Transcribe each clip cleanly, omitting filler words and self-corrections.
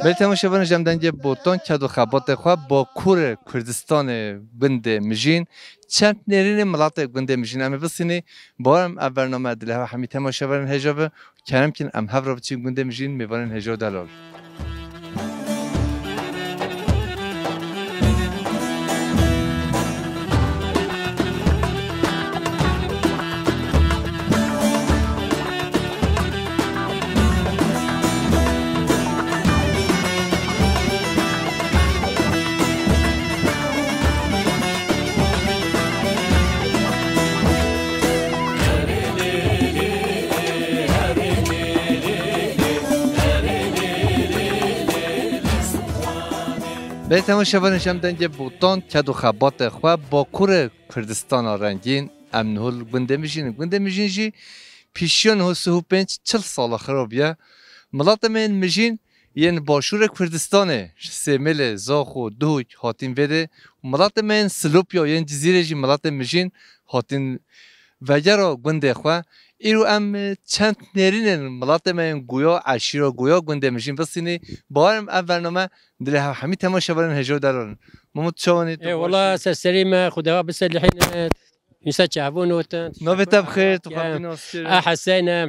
به تماشاگران جمدنج بوتان کد و خبات خواه با کور کردستان گند مجین چند نرین ملات گند مجین اما بسینی بارم برنامه دله و همی تماشاگران هجابه کرم کن ام هف را بچین گند مجین میوارن هجاب دلال به تماشاگران جمدنج بوتان کد و خبات خواه با کور کردستان رنگین امنهول گنده میشین جی پیشیان حسو 5-40 سال خرابیه ملات من میشین ین باشور کردستانه سیمل زاخو دوک هاتین وده ملات من سلوپیا ین جزیره جی ملات میشین هاتین وجرا گنده خواه ایرو ام چند نرینن ملات من گویا عشیرا گویا گنده میشین بسینی بارم برنامه دل همی تماشاگران هجو دارن محمد شوانید والله سليمة خدها بس الحين يسجعون وتن نوفيتا بخير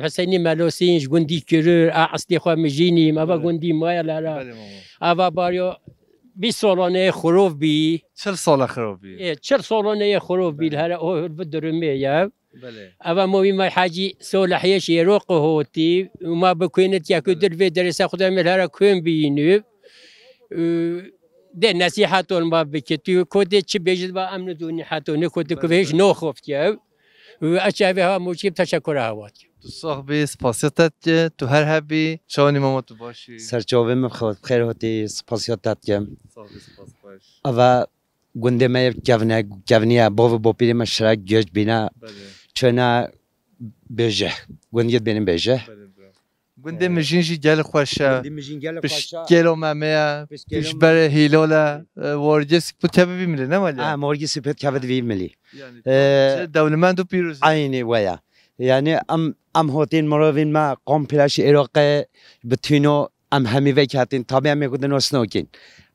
حسيني مالوسين جندي كرر اصلي خو مجيني ما با جندي ما لا ابا باريو 20 سالانه خروف بي 40 سال خروف بي 40 سالانه خروف بي هلا هو بدرمي يا بله ابا مو ما حاجي صلح يش يروق هوتي وما بكونت يا كدر في درس خدها من هلا كون بينو ده نصيحتون ما بكتو كود چه بيجد با امن دوني حتوني كود كويش نو خفت يا واشافها موجب تشكر هوات تو صاحبی سپاسیتت که تو هر هبی شانی ماما تو باشی سرچاوه مخواد خیر هاتی سپاسیتت که صاحبی سپاس باش اوا گنده ما گونیا باو با پیری مشرق گوش بینا چنا بجه گندیت بینم بجه گنده مجینجی گل خوشه پیش گلو ممه پیش بر هیلالا وارجس پتیابی بیمله نه ولی مارگی سپت کبد ویملی دولمند و پیروز عینی ویا يعني ام هاتين مراوين ما قام بلاش عراق بتينو ام همي ويك هاتين طبعا ام يقدر نوسنوكين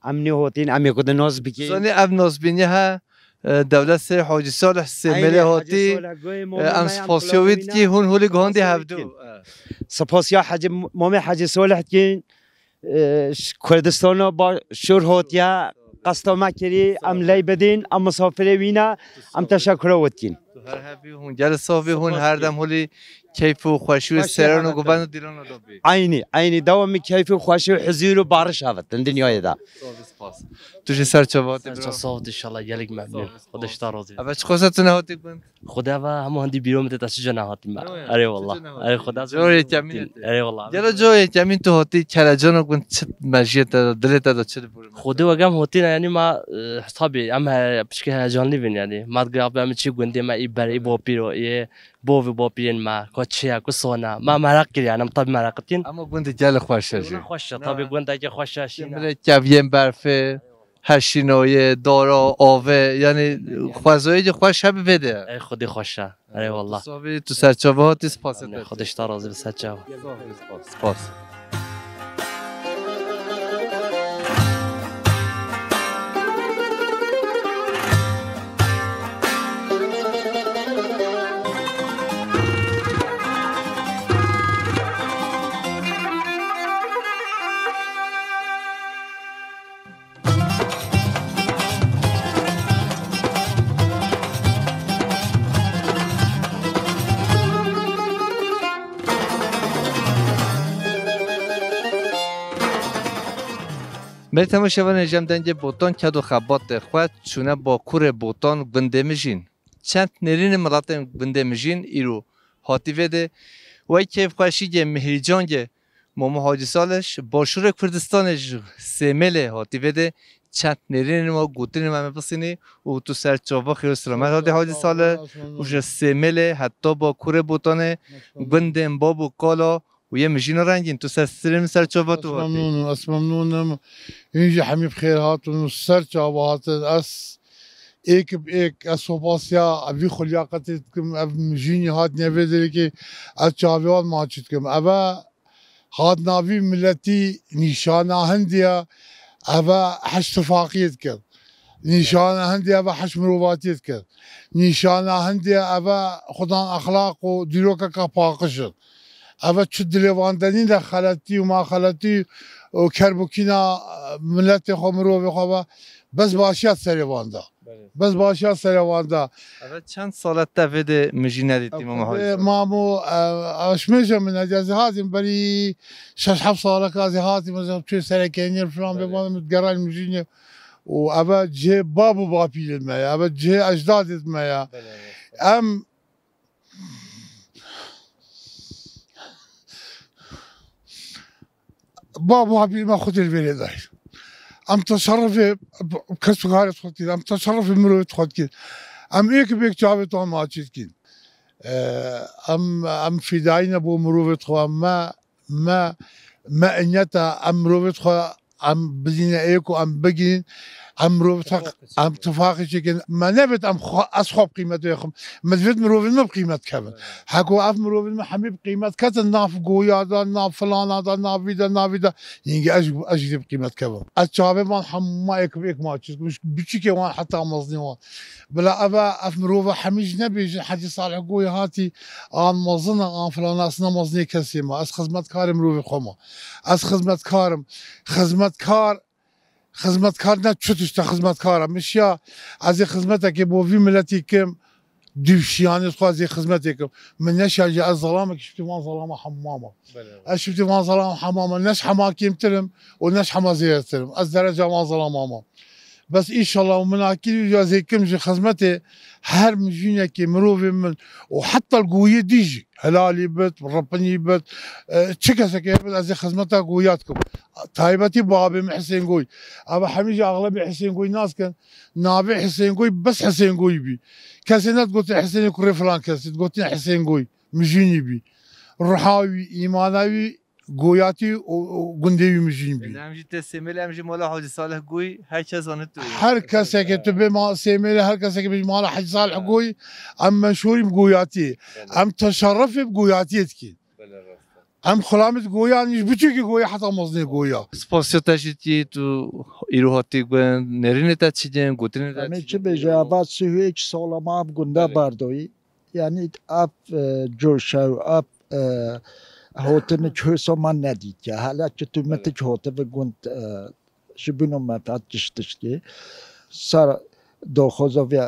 ام ني هاتين ام يقدر نوس بكين زني اب نوس بينها دولة سر حاجي صالح سمله هاتي ام سپاسیوید کی هون هولی گاندی هفدو سپاسیا حاجی مامي حاجي صالح كين كردستان با شور هاتيا قصد كري ام لي بدين ام مسافر وينا ام تشكر وتكين هر هبی هون جل صافی هون هر دم هولی کیف و خوشی سران و گوبند و دیران و دابی عینی دوام کیف و خوشی و حضور و بارش هفت دنیای دا توش سرچوات صافت ان شاء الله جالك ممنون خودش تراضي اول چه خواستون هاتی بند خدا و همه هندی بیرون مت تاسج نهاتیم اره والله اره خدا جوری کمین اره والله جلو جوی کمین تو هاتی کلاجان گون چه مجیت دلت داد چه بورم خدا وگم هاتین یعنی ما حسابي اما بشكل جانلي بين يعني ما تقرب من شيء قندي ما يبري بوبيرو يه بوبيين ما كوتشيا كوسونا ما مرقل يعني طب مرقتين اما گوند جل خوشه خوشه طبي گوند اگه خوشه شینه کاویم برفه هشینوی دارا آوه یعنی خوازایی خوش هب بده ای خودی خوشه اره والله صافی تو سرچاوات سپاس خودش تراضی به سرچاو سپاس به تماشاگران جمدنج بوتان کد و خبات خود چونه با کور بوتان گنده میشین چند نرین ملات گنده میشین ایرو هاتی وده وای کیف خوشی گه مهریجان گه ماما حاجی سالش باشور کردستانش سیمل هاتی وده چند نرین ما گوتین ما بسینی و تو سر چاوا خیلی سلامت هاتی حاجی ساله وش سیمل حتی با کور بوتان گنده بابو کالا و یه مجین رنگین تو سر چاوا تو ممنونم اینجا همه بخیر هاتون سر چاوا هاتن اس ایک به ایک اسوپاسیا اوی خلیاقتی کم او مجینی هات نویدری که از چاویان ماچید کم اوه هات ناوی ملتی نشانه هندیا اوه حش تفاقیت کرد نشانه هندیا اوه حش مروباتیت کرد نشانه هندیا اوه خدان اخلاق و دیروکا که پاقشد اوه چو دلیواندنی ده خلطی و ما خلطی و کربوکینا ملت خو مروبی خواه بس باشیات سریوانده بس باشیات سریوانده اول چند سالت دوید مجی ندیدیم مامو اشمیجه من اجازه هاتیم بری 6-7 ساله که از هاتیم مثلا توی سرکینی فلان ببانم متگران مجینه و اول جه بابو باپیلت مایا اول جه اجدادت مایا ام بابو باپیل ما خود الویلی دایر ام تصرف کسب کارت خود کن ام تصرف مروت خود کن ام ایک بیک جاوتان ماچید کن ام فدایی نبو مروت خو ما انیتا ام مروت خو ام بدین ایکو ام بگین ام مروت ام تفاقی چکن ما نبت ام از خواب قیمت ویخم مدفت مروت ما بقیمت کبن حکو اف مروت ما حمی بقیمت کتن ناف گویا دا ناف فلان دا ناف ویدا ينجي اجي بقيمه كبر الشعبي ما حما يك ماتش مش بتشيكي وان حتى مصني وان بلا ابا افمروفا حميج نبي حد صالح قوي هاتي ان مزنا ان فلان اصلا مزني كسيما اس خدمت كارم مروفي خما اس خدمت كارم خدمت کار نه چطور خدمت کارم میشه از خدمتی که با وی ملتی کم دیوشیانی خوازی خدمتی کم من نشاجی از ظلامه که شفتی وان ظلامه حمامه از شفتی وان ظلامه حمامه نش حماکیم ترم و نش حمازیر ترم از درجه وان ظلامه بس إنشالله ومن أكيد جازي كم جي خدمته هر مجينا كي مروفي من وحتى القوية ديجي هلالي بت ربني بت تشكسة كي بت أزي خدمتها قوياتكم تايبتي بابي من حسين قوي أبا حميجي أغلبي حسين قوي ناس كان نابي حسين قوي بس حسين قوي بي كاسينات قلت حسين يكون فلان كاسيت قلت حسين قوي مجيني بي رحاوي إيماناوي گویاتی و گنده‌ای میشیم بی. نمیشه تسمیل نمیشه مال حاجی صالح گوی هر کس آن تو. هر کسی که تو به ما سمیل هر کسی که به مال حاجی صالح گوی ام مشهوریم گویاتی ام تشرف بگویاتیت کی. ام خلامت گویانیش بچه که گویا حتی مزنی گویا. سپاسیت تشیدی تو ایروهاتی گوین نرینه تچیدن گوترینه تچیدن. من چه بجواب سوی که سالما گنده باردوی یعنی اب جوشو اب هوتن چهسو من ندید که حالا که تو مت چهوته و گند شبینو مفاد جشتشتی سر دو خوزوی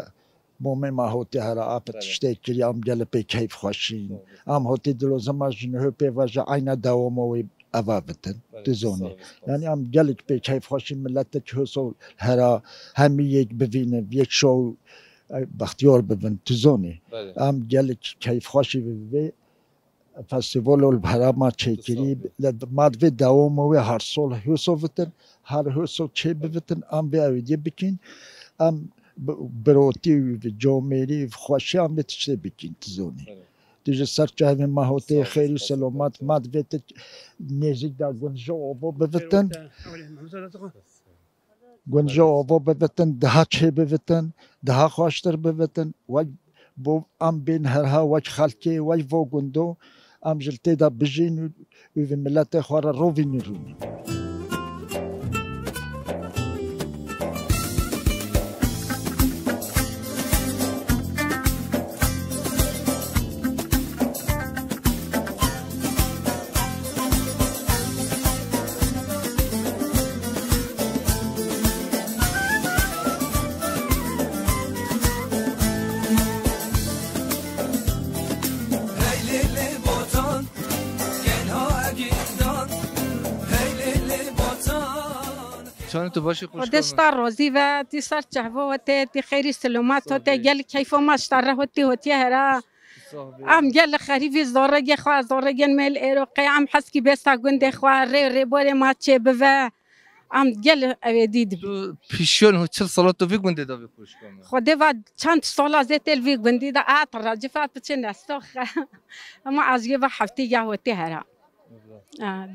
مومن ما هوتی هر آب تشتی کری ام جل به کیف خوشین ام هوتی دلو زماجن هپی واجه عین دواموی اوابتن تزونی یعنی ام جل به کیف خوشین ملت چهسو هر همی یک ببینه یک شو بختیار ببین تزونی ام جل کیف خوشی ببین فستیوال البرامه چکری مادوی دواموی هر سال حسابتن هر حساب چه بودن ام بیاویدی بکن ام بروتی و جامعی خوشی ام بتشته بکن تزونی دیگه سرچه ما هوته خیلی سلامت مادوی ت نزدیک در گنجا آبا بودن گنجا آبا بودن ده چه بودن ده خوشتر بودن و بو ام بین هرها وج خالکی وج و گندو ام جلتی دا بجین و ملت خوار روی نیرونی. چون تو باشی خوش دستار روزی و دیسار چهوا و تی خیری سلامت و تی گل کیف ما اشتره هوتی هرا ام گل خریفی زارگ خوا زارگ مل ایروقی ام حسکی بسا گنده خوا ری بار ما چه بوا ام گل اویدید تو پیشون هو چل سالات تو وی گنده دا خوش کنم خدا و چند سال زیت الوی گنده دا آتر جفات بچه نستخ اما از یه هفته یا هوتی هرا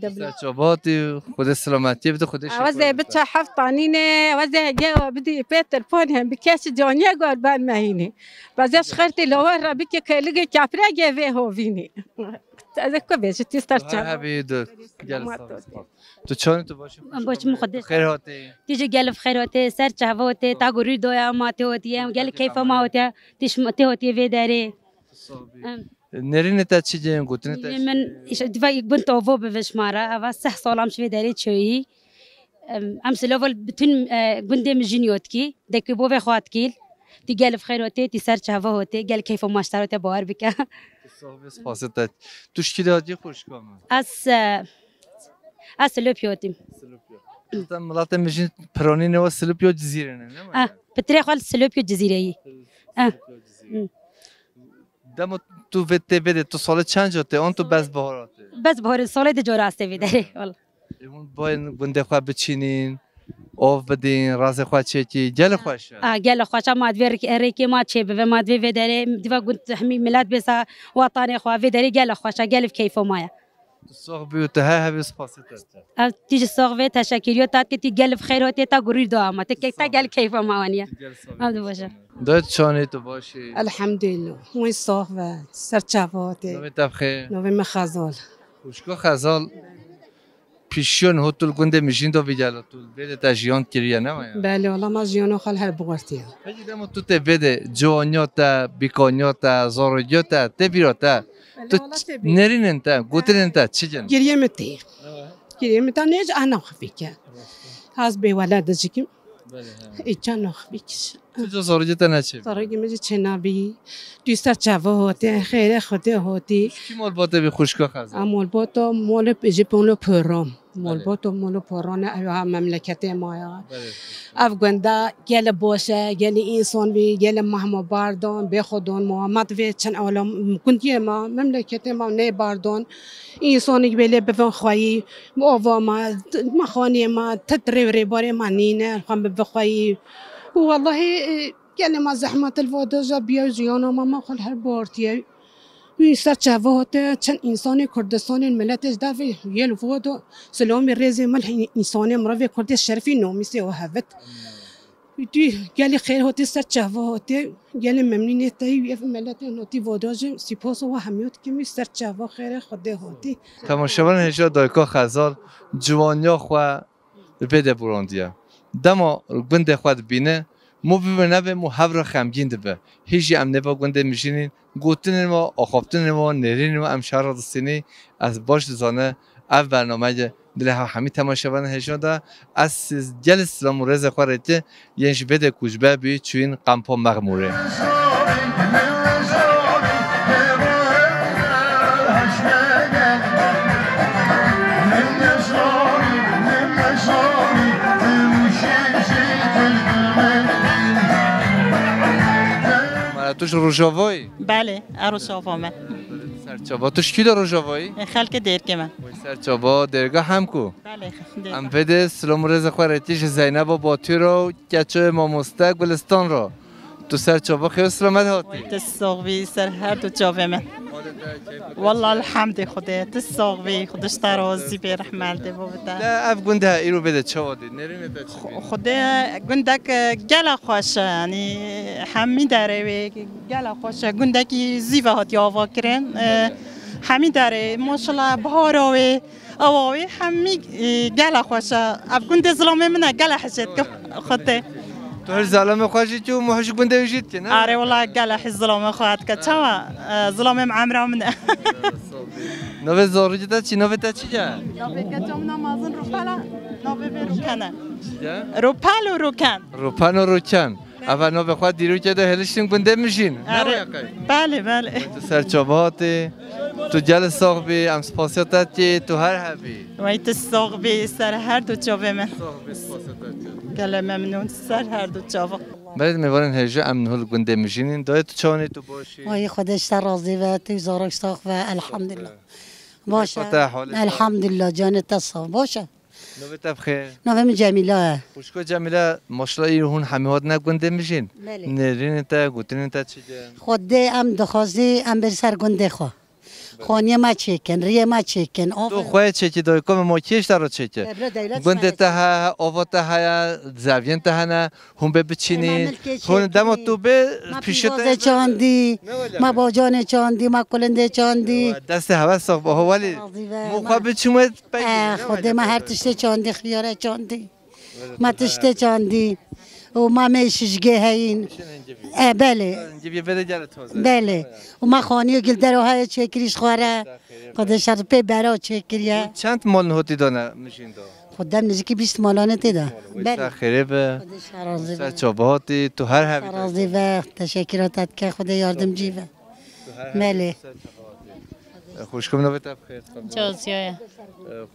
دبلو سرچوباتی خود سلامتی بده خودش وزه بچه حفطانینه وزه جا بدي بيتر فونهم بكاس جانيا قال بان مهيني بزاش خرتي لوار ربي كلگه كافرا جوه هوینی از کو بیش تیستر چا هبی دو تو چون تو باشی باش مقدس خیر هاتی تيجي قلب خيروتي سر شهوتي تاغوري دويا ما تهوتي قال كيف ما هوتي تش تهوتي في داري نرین تا چی جن گوتن تا من ايش دفاي بنت اوفو بفشمارا افا صح صولام شوي داري تشوي امس لوفل بتن بندي مجنيوتكي دك بوفي خواتكيل تي قلب خيروتي تي سر شهوتي قال كيف ما اشتريت بوار بك صحبت فاسد تو شکیداتی خوش کام اس لوبيوتي تا ملات مجن پرانی نو سلوپیو جزیره نه بتري خال سلوبيو جزيري دم تو وته بده تو سال چند جاته اون تو بس بهاراته بس بهار سال ده جور راسته ویداره والله اون باین گنده خوا بچینین آف بدین راز خوا چکی گل خوش قال خواشا ما دور ريكي ما تشيب ما دور ویداره دفا قلت حمي ميلاد بس وطني خوا ویداره قال خواشا قال كيف مايا صاحبي وتها هبي سباسيت تيجي صاغبه تشكيريو تات كي قلب خير هوتي تا غوري دو ما تك تا قال كيف ماوانيا هذا باشا دایت چانی تو باشی الحمد لله موی صاحب سرچاواته نوی تبخیر نوی مخازال خوشکو خزال پیشون هتول گنده میشین تو بیجالا تو بده تا جیان کریه نه بله والله ما جیانو خال هر بغرتیه هیچ دم تو ته بده جوانیاتا بیکانیاتا زارویاتا تبیراتا تو نرینن تا گوترین تا چی جن گریه متی گریه متی نیج انا خفیکه هاز به ولد جیکم ایچا نخبیکش تو زارویاتا نچه زارویی میشه چنابی دوست چاوا هاته خیره خوده هاتی کی مال باته بی خوشکو خزال مال باتو مال جیپونو پرام مال باتو مال پرانه ایها مملکت مایا افغاندا گل باشه گل انسان بی گل مهما باردان به خودون محمد و چن عالم کنتی ما مملکت ما نه باردان انسانی بله بفن خواهی آوا ما خانی ما تدری باره ما نینه خواهم بخواهی والله گل ما زحمت الوادجا بیا جیانا ما خال هر بارتیه سر چهوات چند انسان کردستان ملتش دافع یل وادو سلامی ریزی مل انسان مروی کرد شرفی نامیسی و هفت دی گلی خیر هاتی سر چهوات گلی ممنونی تایی و ملت نوتی واداج سپاس و همیت کمی سر چهوا خیر خود هاتی تماشاگران هجا دایکا خزال جوانیا خو بده براندیه دما گنده خود بینه مو ببینه به مو هفر خمگین دبه هیچی ام نبا گنده میشینین گوتن ما آخافتن ما نرین ما ام شهر دستینی از باش زانه اف برنامه دل همه تماشاگران هجا دا از جل سلام و رز خوارته ینش بده کوچبه بی چوین قمپا مغموره توش روجاوایی؟ بله روجاوا من سرچاوا توش کی داره روجاوایی؟ خلک دیر که من سرچاوا درگاه هم کو؟ بله ام بده سلام رز خوارتیش زینب و باتی رو کچو ما مستق گلستان رو تو سرچاوا خیلی سلامت هاتی تساقوی سر هر دو جاوه من والله الحمد خدا تساقوی خودش ترازی به رحمت ده بوده لا اف گنده ایرو بده چوادی نرینه تا چی خدا گندک گلا خوش یعنی همی داره و گلا خوش گندکی زیوه هاتی آوا کرن همی داره ماشاءالله بهاروی آوای همی گلا خوش اف گنده ظلمه منه گلا حشت خدا تو هر ظلم خوشی تو محش گنده وجود که نه آره والله گلا حز ظلمه خواهد که چما ظلمه معمره منه نوه زاروجی تا چی نوه تا چی جا نوه کجام نمازن روپلا نوه به روکنه روپل و روکن روپن و روکن اول نوه خواهد دیرو که ده هلشتیم گنده میشین بله بله تو سرچابهاتی تو جل ساقبی ام سپاسیاتتی تو هر حبی وای تو ساقبی سر هر دو چاوه من گله ممنون سر هر دو چاوه برید میوارن هجا ام نهول گنده میشینین دایت تو چانی تو باشی وای خودش راضی و تو زارک ساق و الحمدلله باشه الحمدلله الحمدلله جانت تصاب باشه نوه تبخیر نوم جمیله خوشکو جمیله ماشالله ایرون همه هاد نگنده میشین نرین تا گوتین تا چی جن خود ام دخوازی ام بر سر گنده خو خانی ما چکن ریه ما چکن تو خواهی چکی داری کم ما کیش دارو چکی گنده ته آوا ته زاوین ته نه هم به بچینی هم دم تو به پیشت چاندی ما باجان چاندی ما کلنده چاندی دست هوا ساق با ولی مخابه چومت خود ما هر تشت چاندی خیاره چاندی ما تشت چاندی و ما میشجگه هین بله بله و ما خانی گل دروهای چکریش خواره خودش از پی برا چکریه چند مال نهوتی دانه میشین دو خودم نزدیک 20 مالانه تیده بله خیره به چابهاتی تو هر هبی راضی و تشکراتت که خدا یاردم جیوه بله خوشکم نبود بخیر جازیه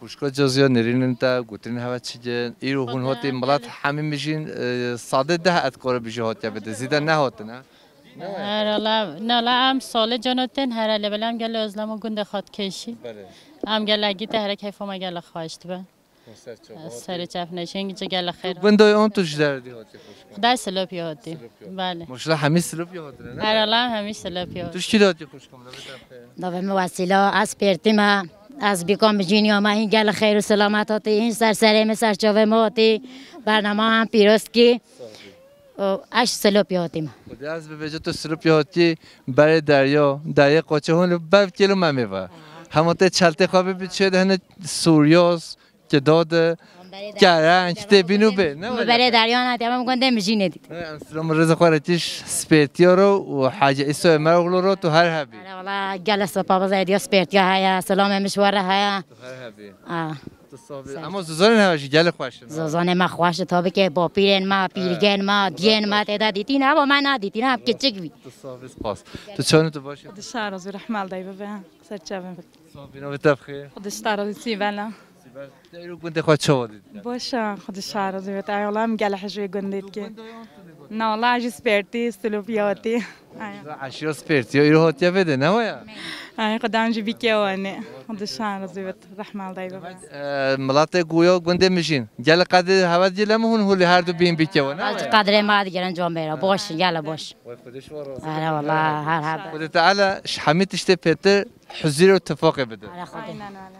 خوشکا جازیه نرینن تا گوترین هوا چیه ایرو هون هاتی ملات همین میشین ساده ده ادکار بیشه هاتی بده زیده نه هات نه نه لا ام سال جانتن هر لبل ام گل ازلمو گنده خات کشی ام گل اگی تهره کیف ما گل خواهشت به سر چف نشین چه گل خیر بندای اون توش دردی هاتی خدای سلوپی هاتی بله ماشاءالله همه سلوپی هاتی نه هر لا همه سلوپی هاتی توش چی دادی خوشکم داوم وسیله از پرتیما از بیکام جینیا ما این گل خیر و سلامت هاتی این سرسره سرچاوه ما هاتی برنامه هم پیروست کی اش سلوپی هاتی خدای از به وجه تو سلوپی هاتی برای دریا قاچه هون بر کیلو ممیوه همونته چلته خوابه بیچه هنه سوریاس که داده گرنج تبینو به برای دریا نه تمام گنده میشینه دید سلام رضا خوارتیش سپیرتیا رو و حاجه ایسا مرغلو رو تو هر هبی والله جلس بابا زیدیا سپیرتیا هیا سلام مشوره هیا تو هر هبی اما زوزان نواشی گل خوش زوزان ما خوش تا که با پیرن ما پیرگن ما دین ما تعداد دیتی نه با من ندیتی نه که چگوی تو صافی سپاس تو چون تو باشی خود شهر از رحمال دایبه به سرچاوم صافی نو بتفخیر خود شهر از سیبلا دایرو گنده خود چه ودید باشه خود شهر از بیت ایالا میگله حجوی گندید که نه والله عجی سپرتی سلوپیاتی عشیرا سپرتیا ایرو هاتیا بده نه ویا قدام جی که وانه خود شهر از بیت رحمال دایبه ملات گویا گنده میشین گل قدر هوا دیلم هون هولی هر دو بیم بیکه و نه قدر ما دیگه انجام میره باش یلا باش آره والله هر خود تعالی حمید اشته پتر حزير واتفاق بده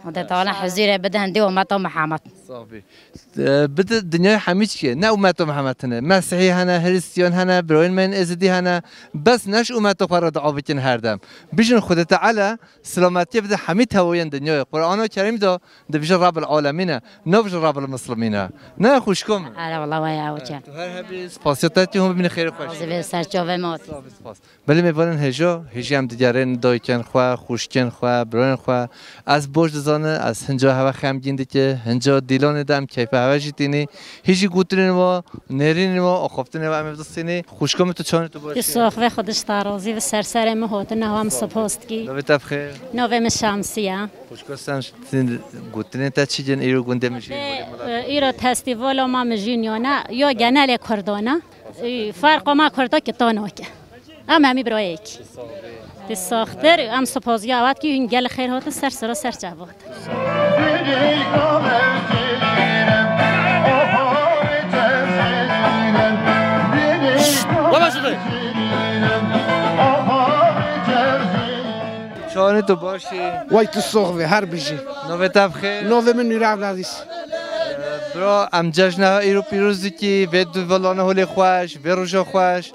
خد تعالى حزير بده هندي وماتو محمد صافي بده الدنيا حميد كي نا وماتو محمد هنا مسيحي هنا هريستيان هنا بروين من ازدي هنا بس نش وماتو فرد عابتين هردم بيجن خد تعالى سلامتي بده حميد هوين الدنيا قرآن الكريم ده بيجن رب العالمين نبج رب المسلمين نا خوشكم لا والله ويا وجه هر هبي سپاسياتي هم بين خير خوش سرچاوه مات بله می‌بینن هجا هم دیگران دایکن خوا خوشکن خوا بران خوا از بوج زانه از هنجا هوا خمگین دی که هنجا دیلان دم کیف هوا جیتینی هیچی گوترین و نرین و آخفتن و امروزستینی خوشکم تو چون تو باشی ساخت خودش ترازی و سرسر مهات نوام سپاست کی نوی تبخیر نوام شمسیه خوشکستم گوترین تا چی جن ایرو گنده میشی ایرو فستیوال ما مجین یا نه یا گنال کردانه فرق ما کرده که تانو که ام همی برای یک ساختر ام سپازی آواد که این گل خیر هات سر جواد چانی تو باشی وای تو صحبه هر بیشی نوی تبخیر نوی من نور عبدالعزیز برا ام جشن ایرو پیروزی که وید ولانه هولی خوش ویروژا خوش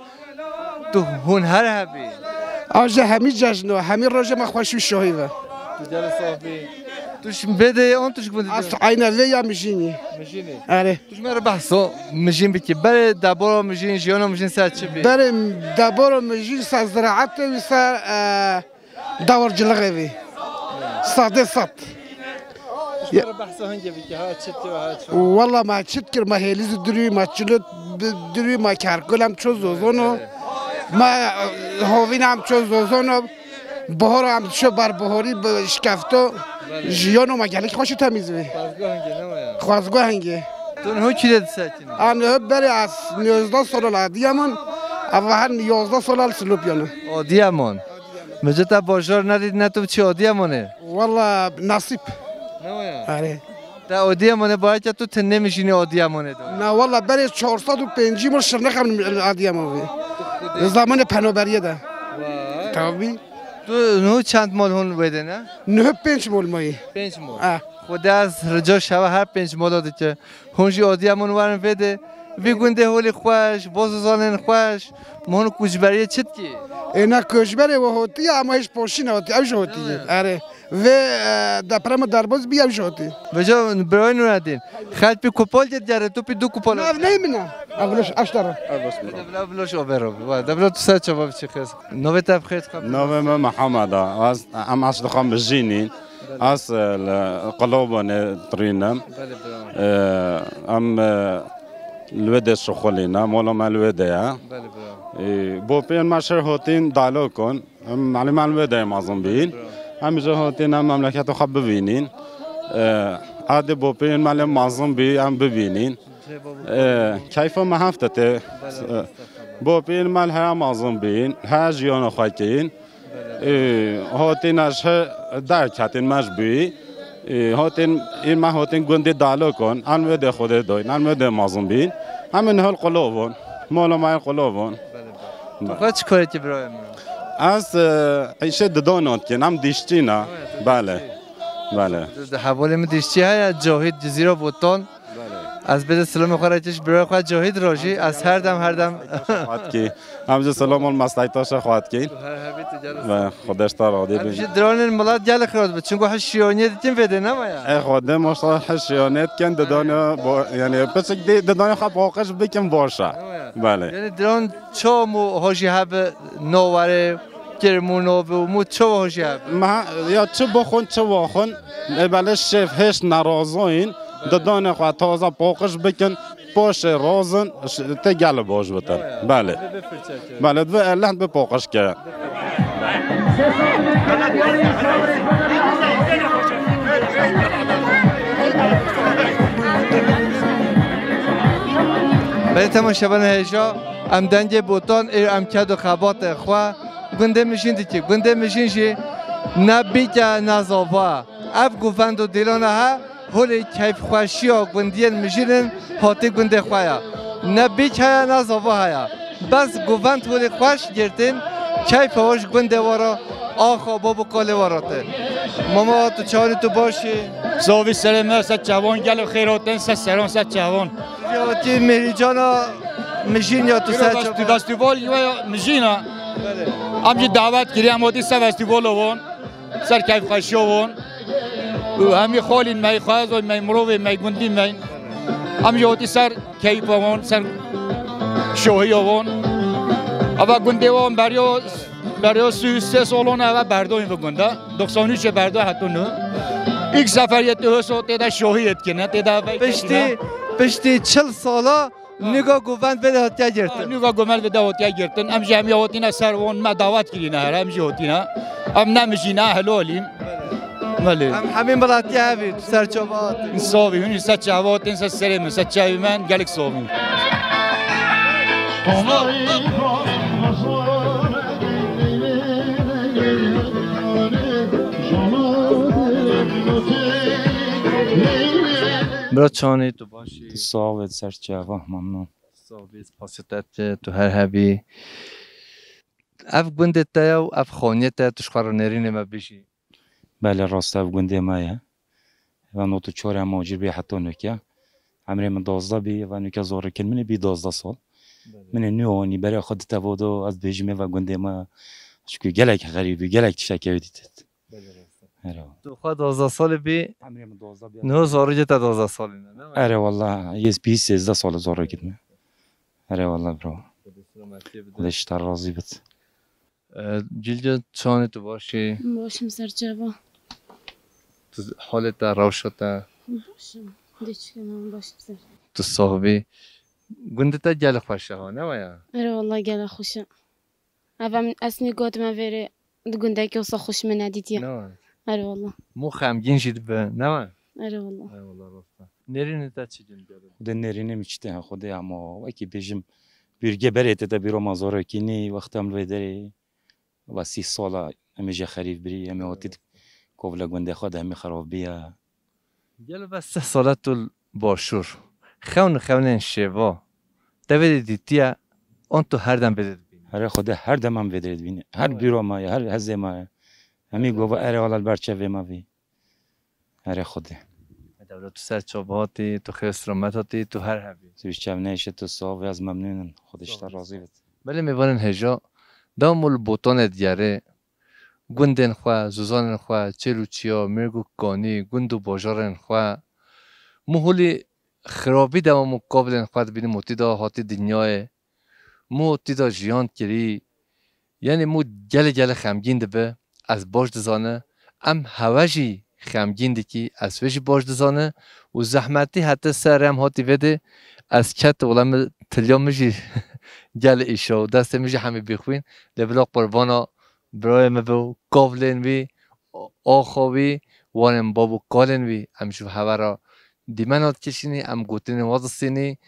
تو هون هر هبی آجه همین جشن و همین روز ما خوشی شویه تو جل صافی توش بده اون توش بده از عینه لیا میشینی آره توش میره بحثا میشین بکی بره دبارو میشین جیانو میشین سر چی بی بره دبارو میشین سر زراعت و سر دور جلغه بی ساده صد میره بحثا هنگی بکی ها چتی و ها چی والله ما چت کر ما هلیز دری ما چلو دری ما کرکلم چو زوزونو ما هاوینم چو زوزونو بهارم شو بر بهاری شکفتو جیانو مگلی خوش تمیز بی خوازگاه هنگی تو نه چی دید ساکنی آن بری از 19 سال عادیامون اول 11 سال سلوپیانه عادیامون مجد بازار ندید نه تو چی عادیامونه والله نصیب آره تا عادیامونه باید که تو تنه میشینی عادیامونه نه والله بری 450 مر شرنخم عادیامون بی زمان پنوبریه ده تابی تو نو چند مال هون بده نه؟ نه 5 مال مایی 5 مال خود از رجا شبه هر 5 مال داده که هونجی آدی همون ورن بده وی گنده هولی خوش باز زانن خوش مهون کجبریه چت کی؟ اینا کجبری و هوتی اما هیچ پوشی نهوتی اوش هوتی آره و دپرم درباز بی اوش هوتی بجا برای نوردین خالد پی کوپال جد جاره تو پی دو کوپال نه نمینا اولش اشتره اولش آبرو دبلا تو سر چوب چی خیز نوبت تب خیز خب نوبت محمد از ام اصل خام بجینین از قلوبان ترینم ام الوده شخولينا مولا ما الوده بو بين ماشر هوتين دالوكون معلم الوده معظم بين هم جو هوتين مملكه خب ببينين عاد بو بين معلم معظم بي ام ببينين كيف ما هفتته بو بين مال ها معظم بين ها جيون خاكين هوتين اش دار كاتين مجبي هاتين این ما هاتين گنده دالو کن آن وده خود دوی آن وده مازن بین همین هال قلوبون مولا مای قلوبون تو چی کاری که برای از عیشه دانات که نم دیشتینا بله حوالی من دیشتی های جاهید جزیره بوتان از بده سلام خواهرچش برای خواهد جاهید راجی از هر دم خواهد کی همجا سلام المستایتاش خواهد کی و خودش تا راضی بی درون الملات جل خراد بود چون گوه شیانیت تیم بده نمایا خود مشتاق شیانیت کن ددانه یعنی پس ددانه خب واقعش بکن باشه بله یعنی درون چه مو هاشی هب نواره کرمونو و مو چه هاشی هب ما یا چه بخون چه واخون بله شف هش ناراضین ددانه خواهد تازه پاکش بکن پاش رازن تگل باش بتر بله دو الله به پاکش کرد برای تماشاگران هیجا ام دنگ بوتان ام کد و خبات خوا گنده میشین دیگه گنده میشین شی نبیک نزاوا اف گوفند و دیلانه ها هولی کیف خوشی و گندیان میشینن هاتی گنده خوایا نبیک های نزاوا هیا بس گوفند هولی خوش گرتین کیف هاش گنده وارا آخا بابو کاله واراته ماما تو چاری تو باشی زاوی سلمه ست جوان گل خیراتن ست سران ست جوان یا میری جانا میشین یا تو سر تو فستیوال یا میشینا همچی دعوت کردیم هاتی سه فستیوال وون سر کیف خوشی وون همی خالین می خواهد و می مروه می گندی می همی هاتی سر کیف وون سر شوهی وون اما گنده وون برای 33 سالانه اول بردایم بگنده 93 بردا حتی نه ایک سفریت هست تیدا شوهیت کنه تیدا پشتی 40 سالا نگاه گوند بده هاتیا گرتن نگاه گوند بده هاتیا گرتن ام جمعی هاتینا سروان ما دعوت کردیم هر ام هاتینا ام نمیشینا حلالیم ام همین بلاتی هایی تو سرچوبات صابی هنی سرچوبات این سرم سرچوبی من گلک صابی برای چانی تو باشی صاحب سرچوبه ممنون صاحب پاسیت تو هر هبی اف گنده تا و اف خانیت تا توش قرار نرینه ما بشی بله راست اف گنده مایه و نوتو چهار ماجر بی حتی نکه عمری من 12 بی و نکه زاره کن من بی 12 سال من نوانی برای خود تبادو از بیجمه و گنده ما شکو گلک غریبی گلک تشکیه دیدید تو خود 12 سال بی نه زاره جت 12 سال نه اره والله یه 20 سال زاره کدم اره والله برو خودش تر راضی بد جلجا چانی تو باشی باشم سرچوبه تو حالت روشته باشم دیچ کنم باشم سر تو صاحبی گنده تا گل خوشه ها نه مایا اره والله گل خوشه اول اصلی گفت ما وره گنده که واسه خوش من ندیدی نه اره والله مو خمگین شد به نه ما اره والله راستا نرینه تا چی جن بیاره خود نرینه میچته خود اما وکی بیجم بیرگه بریت تا بیرو مزاره کنی وقتم لودری و 30 سال همیشه خریف بری همی وقتی کوبلا گنده خود همی خراب بیا گل بس 3 سالت تو باشور خون شوا دوید دیتیا اون تو هر دم بدید بینی هر خود هر دم هم بدید بینی هر بیرو ما هر هزه ما همی گوه اره حالا برچه وی ما وی اره خوده دولت تو سر چوباتی تو خیر سلامتی تو هر حبی تو بیشتر نیشه تو صاحب از ممنونن خودش تا راضی بید بله میوانن هجا دامول بوتان دیاره گندن خواه زوزانن خواه چلوچیا مرگو کانی گندو باجارن خواه موهولی خرابی دوامو قابلن خواه بینیم موتی دا هاتی دنیای موتی دا جیان کری یعنی مو گل خمگین دبه از باش دزانه ام هواجی خمگین دکی از وجی باش دزانه و زحمتی حتی سرم هاتی وده از کت ولم تلیام میجی گل ایشا و دست میجی همه بیخوین لبلاق پروانا برای مبو قابلن وی آخوی وانم بابو کالن وی امشو هوا را دیمنات کشینی ام گوتین وادستینی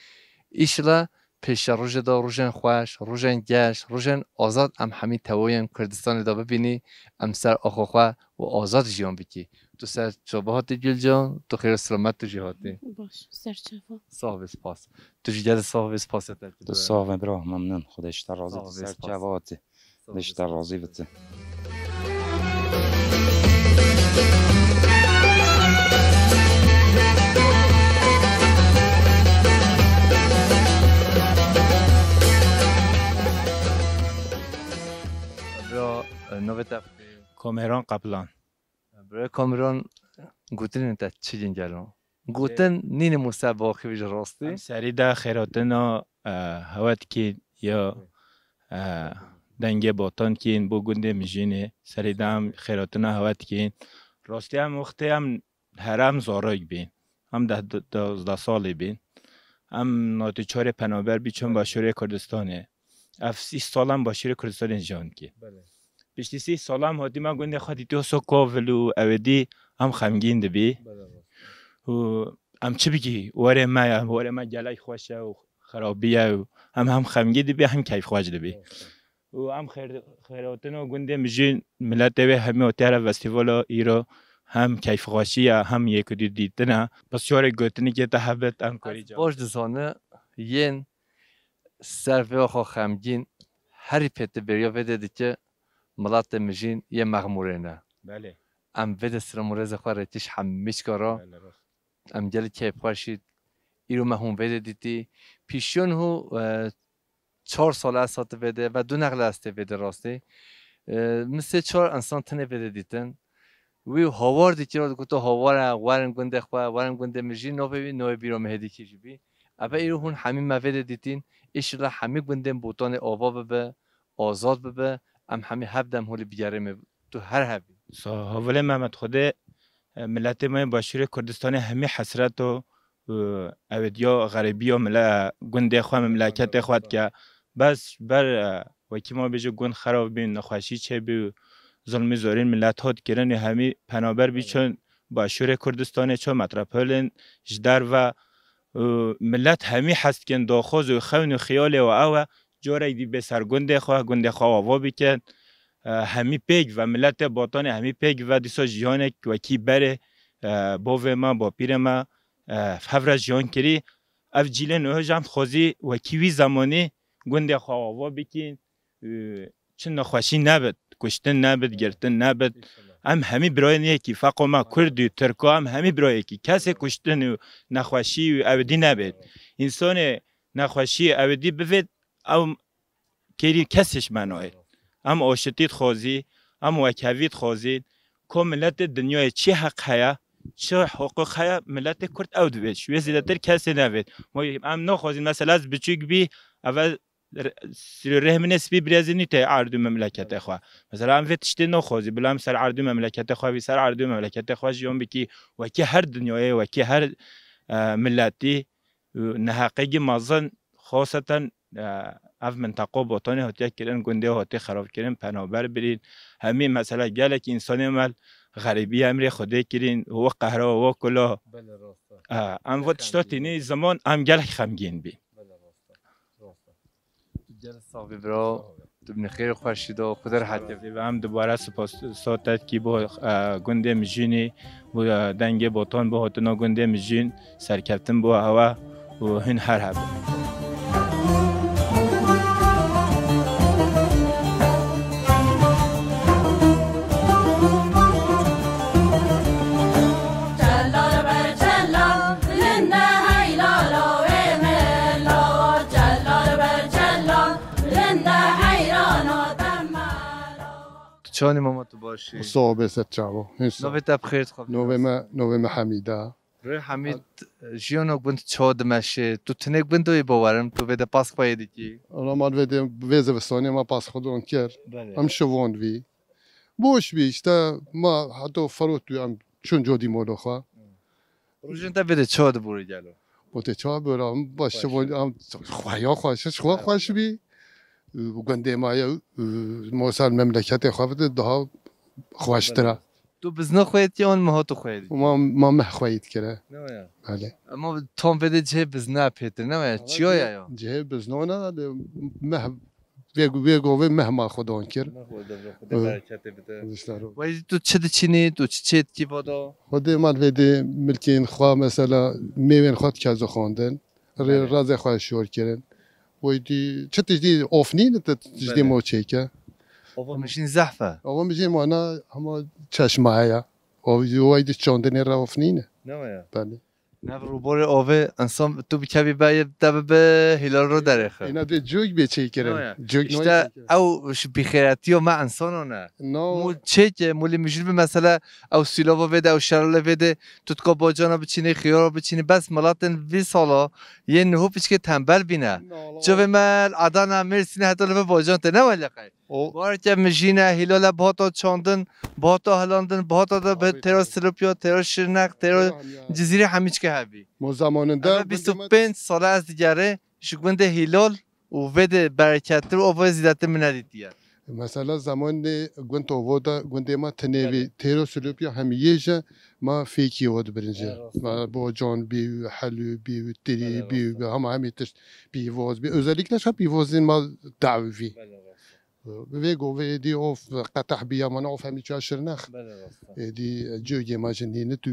ایشلا پیش روز دا روزن خوش روزن گش روزن آزاد ام همی تویم کردستان دا ببینی ام سر آخو خوا و آزاد جیان بکی تو سر چوبهات گل جان تو خیر سلامت تو جهاتی باش سر چوبه صاحب سپاس تو جیجاد صاحب سپاس تو صاحب برا ممنون خودش تا راضی تو سر جواتی خودش تا راضی بته کامران قبلان برای کامران گوتن انت چی جنگلون گوتن نین موسى باخی ویج راستی سری دا خیراتنا هوت کی یا دنگ باتان کین بو گنده مجینه سری دا هم خیراتنا هوت کین راستی هم وقتی هم هرم زارگ بین هم 12 سالی بین هم ناتیچار پنابر بی چون باشوری کردستانه اف 30 سالم باشوری کردستان جان کی بیشتر 30 سالم هادی ما گنده خواهی تو سکوولو اودی هم خمگین دبی و هم چی بگی وره ما جلای خوشه و خرابیه و هم خمگین دبی هم کیف خواهد دبی و هم خیراتن و گنده مجین ملت و همه اتر فستیوال ایرو هم کیف خوشیه هم یک دیدنه پس شوره گوتنی که تحبت هم کاری جا باش دزانه ین سر و خو خمگین هری پت بریا وده دیگه ملت مجین یه مغمورینه بله ام وده سرمورز خارتیش همیش کارا ام جل کیف خوشید ایرو مهم وده دیدی پیشون هو 4 سال اسات وده و 2 نقل است وده راستی مثل 4 انسان تنه وده دیدن وی هوار دیگر گفت هوار وارن گنده خوا وارن گنده مجین نو ببین نو بیرو مهدی کیجی بی اما ایرو هون همین موید دیدین ایشلا همه گنده بوتان آوا ببه آزاد ببه ام همه هبدم هولی بیاره تو هر هبی حواله محمد خوده ملت ما باشور کردستان همه حسرت و اودیا غریبی و گنده خوا مملکت خواد که بس بر وکی ما بجو گند خراب بین نخوشی چه بی ظلم زورین ملت هات کرن همی پنابر بی چون باشور کردستان چون متروپولین جدر و ملت همی هست کن داخوز و خون و خیال و او جوره دی به سر گنده خواه آوا بکن همی پیگ و ملت باطان همی پیگ و دیسا جیانه و کی بره باوه ما با پیر ما ففر جیان کری اف جیله نوه جمع خوزی و کیوی زمانی گنده خواه آوا بکن چون نخوشی نبد کشتن نبد گرتن نبد همی برای نیه که فقط ما کردی ترکا همی برای که کسی کشتن و نخوشی و اودی نبد انسان نخوشی اودی بفید او کری کسش منوید هم آشتید خوزی هم وکوید خوزید که ملت دنیای چی حق هیا چه حقوق هیا ملت کرد او دوید شوی زیدتر کسی نوید ما هم نخوزید مثلا از بچوک بی اول رحم نسبی برازیلی تا عرض مملکت خواه مثلا هم وقتشته نخوازی بلام سر عرض مملکت خواه و سر عرض مملکت خواه جیان بکی و کی هر دنیای و کی هر ملتی نهاقی مازن خاصتا اف منطقه باطانی هاتی کردن گنده هاتی خراب کردن پنابر برین همین مثلا گله که انسان مال غریبی امری خوده کردین و قهرا و کلا ام وقتشته تینی زمان ام گله خمگین بی صاحبی برا دبن خیر خوشید و خدا راحت و هم دوباره سپاس ساتت کی با گنده مجینی با دنگ باطن با هاتنا گنده مجین سرکفتن با هوا و هن هر هب چانی ماما تو باشی صاحب سرچاو نوبت بخیر خوب نوبه حمیده روی حمید جیانو بند چاد مشه تو تنک بندوی باورم تو بده پاس پایدی کی انا ما ویزه وستانی ما پاس خودون کرد هم شوون وی بوش بیشتر ما حتی فروت هم چون جودی مولو خواه روزن تا بده چاد بوری جلو بوده چاد برام باشه هم خواهیا خواشش خوش بی گنده ما موسال مملکت خواه ده خواشتره تو بزنا خوید یا اون مهاتو خوید ما مه خوید کرده نه بله اما تام بده جه بزنا پیتر نه چیا یا جه بزنا نه مه ویگو مه ما خودان کرد وای تو چه چینی تو چه کی بادا خود من ویدی ملکین خواه مثلا میوین خود کازو خواندن راز خواه شور کردن ویدی چه تجدی آفنین تجدی موچه که آوا میشین زحفه آوا میشین مانا همه چشمه ویدی چاندنی را آفنینه نه بله نه روبار آوه انسان تو بکبی باید دب به هلال رو درخه اینا ده جوگ به چی کرن جوگ اشتا او بخیراتی و ما انسانو نه مو چه که مولی میشید به مثلا او سیلاوا وده او شرال وده تو تکا با جانا بچینه خیارا بچینه بس ملاتن وی سالا یه نهو پیچ که تنبل بینه جو به مل عدانا مرسینه حتی لبه با جان ته نوالی خیلی بار که مجینه هلال باتا چاندن باتا هلاندن باتا دا به ترا سلوپیا ترا شرنق ترا جزیره همیچ که هبی مو زماننده 25 ساله از دیگره شکوند هلال و وده برکت رو آواز زیادت من ندیدیه مثلا زمان گوند آوادا گوند ما تنوی ترا سلوپیا همیشه ما فیکی واد برنجه ما با جان بی حلو بی تری بی همیتش بی واز بی özellikle شب بی وازین ما دعوی ویگو ویدی اوف قطع بیا من اوف همی چاشر نخ دی جوگی ما جنینه تو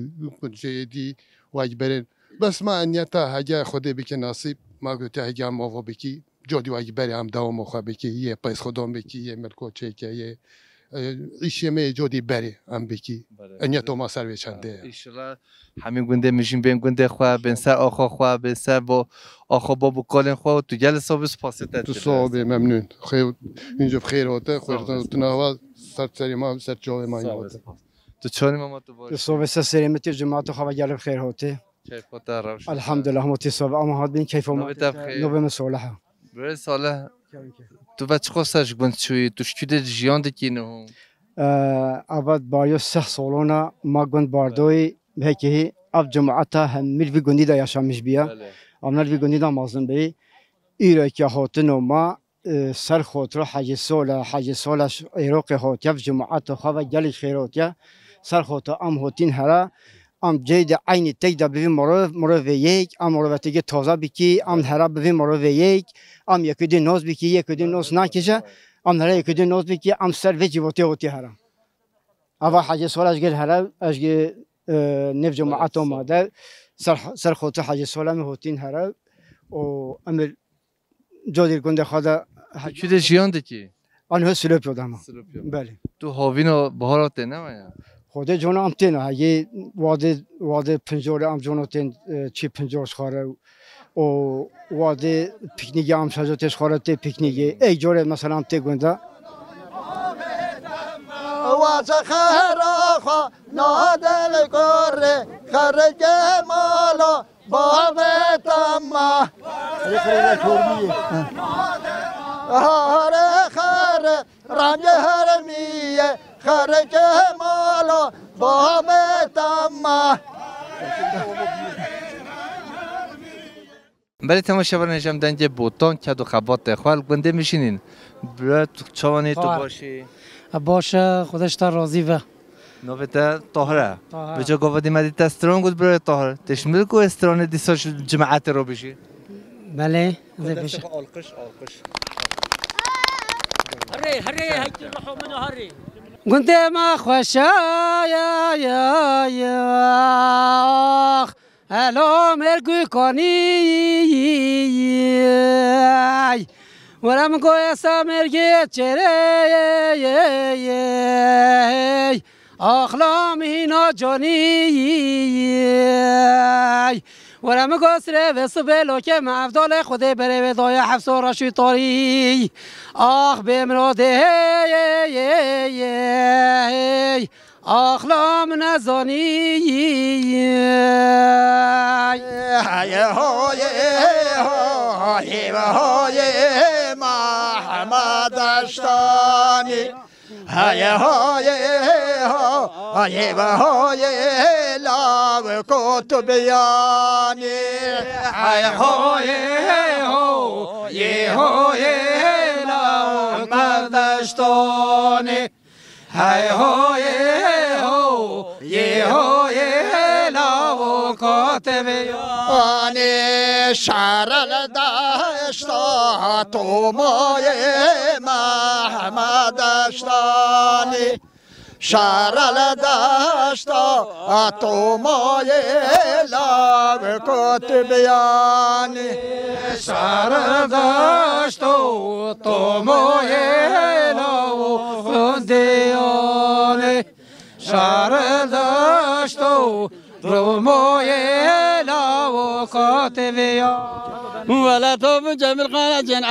جدی واجبرن بس ما انیتا هجا خودی بکی نصیب ما گوته هجا ما بکی جدی واجبری هم دوام خو بکی یه پیس خودم بکی یه ملکو چیکه یه ایشی می جدی بری هم بکی انیتا ما سر چنده ایشالا همین گنده میشیم بین گنده خو بین سر آخا خو بین سر با آخا بابو کالن خو تو جل صابس پاسته تو صابه ممنون خیر اینجا بخیر هاته خیرتون تو نهوا سر ما سر جای ما هاته تو چانی ماما تو باش تو صبح سلامتی جماعت خو جل بخیر هاته الحمد لله متی صبح اما هاد بین کیف ما نو مسئله بر ساله تو بچه خواستش گند چوی تو شکید جیان دکی نه اول بایو 6 سالانه ما گند باردوی هیکی اف جماعتا هم میل گندی دا yaşamış بیا امنال وی گندی دا مازن بی ایره که هاتن ما سر خاطر حج سال عراق هات یف جماعت خو و جل خیرات یا سر خاطر ام هاتین هرا ام جید عین تک دا بی مرو یک ام مروتی که تازه بکی ام هرا بی مرو یک ام یکی نوز بکی یکی نوز نکشه ام هرا یکی نوز بکی ام سر وجی وتی هرا اول حج سال اجگر هرا اجگر نف جماعت اومده سر خاطر حج سال می هاتین هرا و امر جادی گنده خدا شکید جیان دکی آنها سلوپ یادم بله تو هاوین و بهارات نمیاد خود جون ام تین هایی واده پنجره ام جون تین چی پنجرش خاره و واده پیکنیک ام سازتش خاره تی پیکنیک ای جوره مثلا تی گنده واس خیرا خو نادل کره خرج مالا باب تما هر خر رنج هرمیه خرج مالا باب تما برای تماشاگران نشم دنج بوتان که دو خبات خوال گنده میشینین برای چوانی تو باشی باشه خودش تا راضی و نوبت طاهره به جا گفتی مدی تسترون گفت برای طاهره تشمیل کو استران دیساش جماعت رو بشی بله آلقش هری هیچ روحو منو هری قلت ما خوشا يا هلو مرقو كوني ورم قوي سامرقي تشري اخلامي ناجاني ورم قصره و صبح که مفضل خود بره و دای حفظ و رشوی طاری آخ بمراده آخ لام نزانی های های های های محمد اشتانی های های های های لاو کتبیانی های های های لاو محمد اشتانی های های های لاو کتبیانی شهر الدشت تو مای محمد اشتانی شهر الدشت تو مای لب کتبیانی شهر الدشت تو مای لب کتبیانی شهر الدشت تو مای لب کتبیانی ولا توب جبل قناة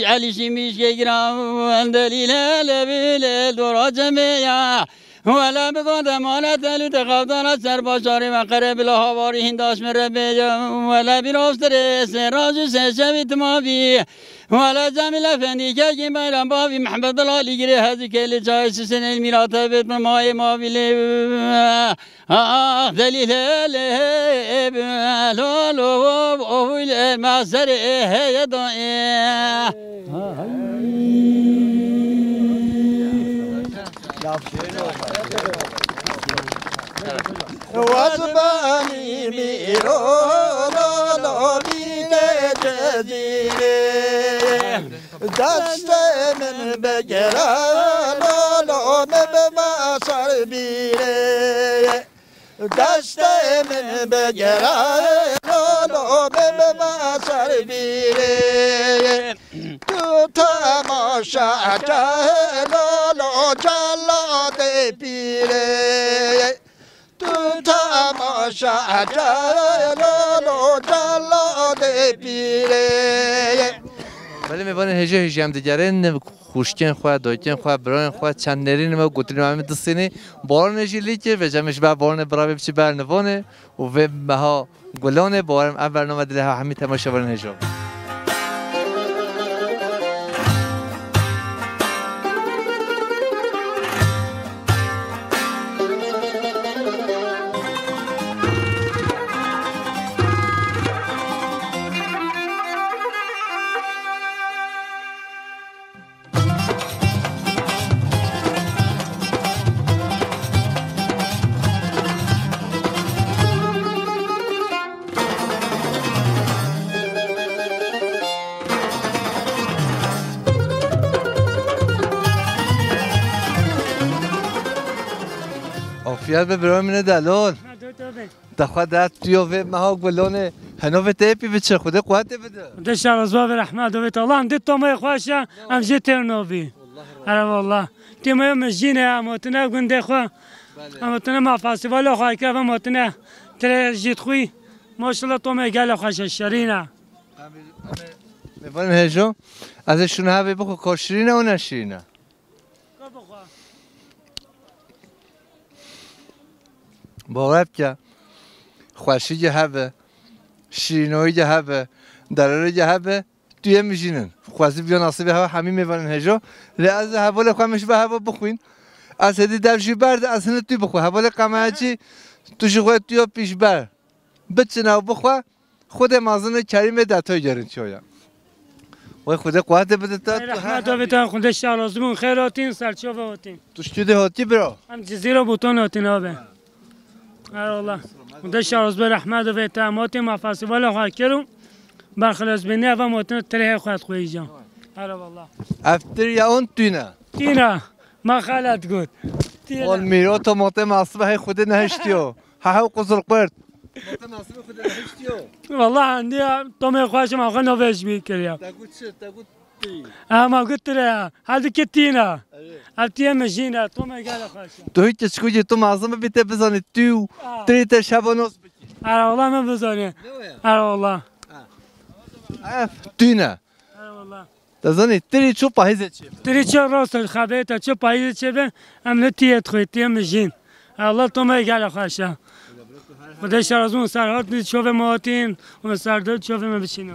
علي شميش كيقرام واندليل لبيل دورا جميعا ولا بقود امانة تلو تخافدانا سر باشاري وقرب لهواري هنداش من ربيجا ولا بروفتر سراج سشوي تمافي ولا جميل افندي كي بيران بابي محمد الله لقري هذي كيلي جاي سسن الميراتا بيت من ماي مافي لي دليل لو لو ما سر هي دائع وزباني ميرو لولو بيك جزيري دست من بجرا لولو مبما صربيري دست من بجرا لولو مبما صربيري تو تماشا لولو جلاد پیره تو تماشا لولو جلاد پیره ولی میبانه هجه هم دیگره نه خوشکن خواه دایکن خواه براین خواه چند نرین ما گوترین همه دستینی بارن نجیلی که و جمعش بر بارن برای بچی برنوانه و مها گلانه بارم اول برنامه دله همه تماشا بارن هجه عافیت به برای من دلال دخواه دست بیا و مها گلانه هنو تیپی بچه خوده قوت بده ده شهرزبا و رحمت و الله هم دید تومای خوشه هم جه ترنوبی اره والله تیمای مجینه اماتنه گنده خواه اماتنه ما فاستیوال خواه که اماتنه تره جید خوی ماشالله تومای گل خوشه شرینه میبانم هجو ازشون ها بخو کار شرینه و نشرینه باور که خوشی جهبه شیرینوی جهبه دراره جهبه توی میشینن خواستی بیا ناصبی هوا همین میبرن هجا از حوال خواهمش به هوا بخوین از هدی درشی برد از هنه توی بخواه حوال قمعچی توش خواهد توی پیش بر بچنه و بخواه خود مازن کریم دتای جارن چایم وای خدا قوت بده تا رحمت و بتان خود شهرازمون خیراتین سرچوب هاتین تو شده هاتی برا هم جزیره بوتون هاتین آبه الله خدا شهرازبه رحمت و بتان هاتین ما فاستیوال خواه کرم برخلاص بینه و ماتن تره خواهد خویی جان اره والله افتر یا اون تینه تینه ما خالت گود وال میرا تو ماته مصبح خود نهشتیو ها قزل قرد ماته مصبح خود نهشتیو والله عندي طمي خواشم اخو نوفيش بيكريا تقول شو تقول تي ما قلت له هذه كتينا التي مجينا طمي قال خواشم تو هیچ چکوجی تو معظم بیت بزنی تو تریت شبانوس بکی اره والله من بزانه اره والله اف دینه دزانی تری چو پاییزه چی تری چو راست خبیتا چو پاییزه چی به ام نتیت خویتی ام جین الله تو ما گل خوشه خدا شرازون سرهات نیست چوب ماتین و سرداد چوب ما بچینه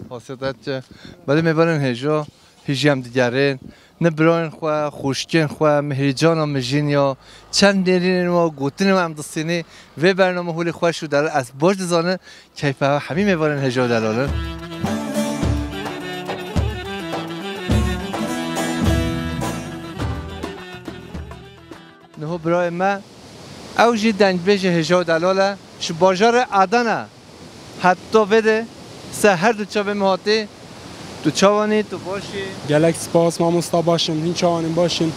خاصیت چه ولی میبرن هجا هجام دیگرین نبراین خوا خوشگن خوا مهرجان و مجینیا چند دیرین و گوتن و امدستینی و برنامه هولی خوش در از باج دزانه کیفه همین میبرن هجا دلاله نه برای ما اوجی دنگ بیش هجا دلاله ش بازار آدانه حتی بده سهر دو چابه مهاتی تو چاوانی تو باشی گلک سپاس ما مستا باشیم این چاوانیم باشین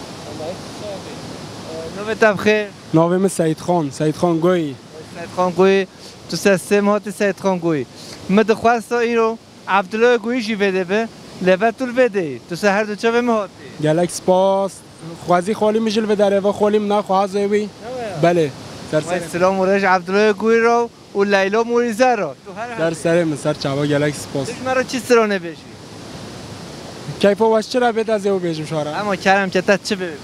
نوه تبخیر نوه سعید خان گویی تو سه مهاتی سعید خان گویی مد خواستا این رو عبدالله گوییشی بده به لبتول بده تو سهر دو چابه مهاتی گلک سپاس خوازی خالی میشل و در ایوه خالیم نخواهد وی بله سلام ورش عبدالله گویی رو و لیلا موریزه رو در سر مسر چابا گلک سپاس مرا چی سرانه بشی کیفا واش چرا بهت از او بیشم شارا اما کرم که تا چه ببین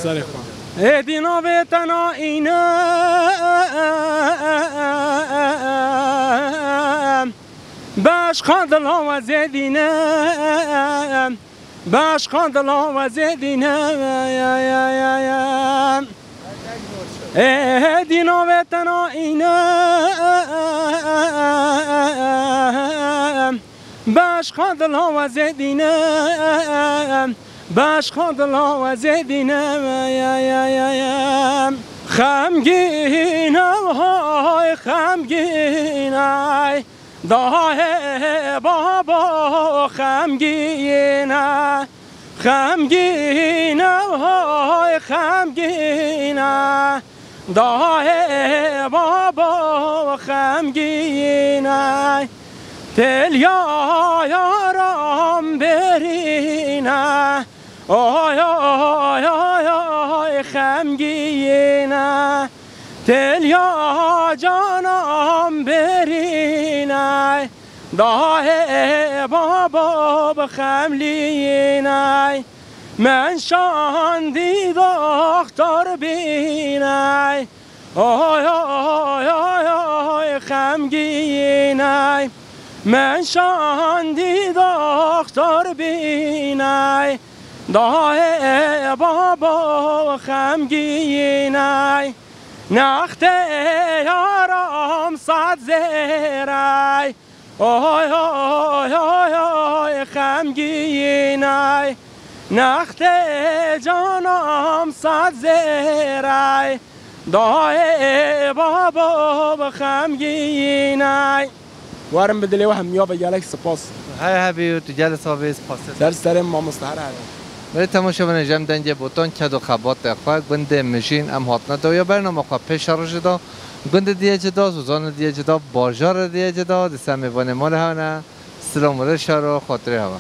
سر خوان ادینا بتنا اینا باش خاندلا و زدینا باش خاندلا و زدینا یا ادینا بتنا اینا باش خاندلا و زدینا باش خاندلا و زدینا خمگینم های خمگینای دای بابا خمگینه خمگینم های خمگینه دای بابا خمگینه تلیا یارم برینه آی آی آی آی خمگینه تلیا جانم برینه دای بابا بخملینه من شاندی دختر بینه آی آی آی آی خمگینه من شاندی دختر بینه دای بابا خمگینه نخت یارم صد زیره آی آی آی آی خمگینه نخت جانم صد زیره دای بابا بخمگینه وارم بدلی و هم یابه گلک سپاس های هبی تو جلس آبی سپاس در سرم ما مستحر هرم ولی تماشا ونجم دنج بوتان کد و خبات خواه گنده مشین ام هات ندو یا برنامه خواه پیش رو جدا گنده دیگه جدا سوزان دیگه جدا بازار دیگه جدا دستم میوانه مال هونه سلام و رشا رو خاطره هوا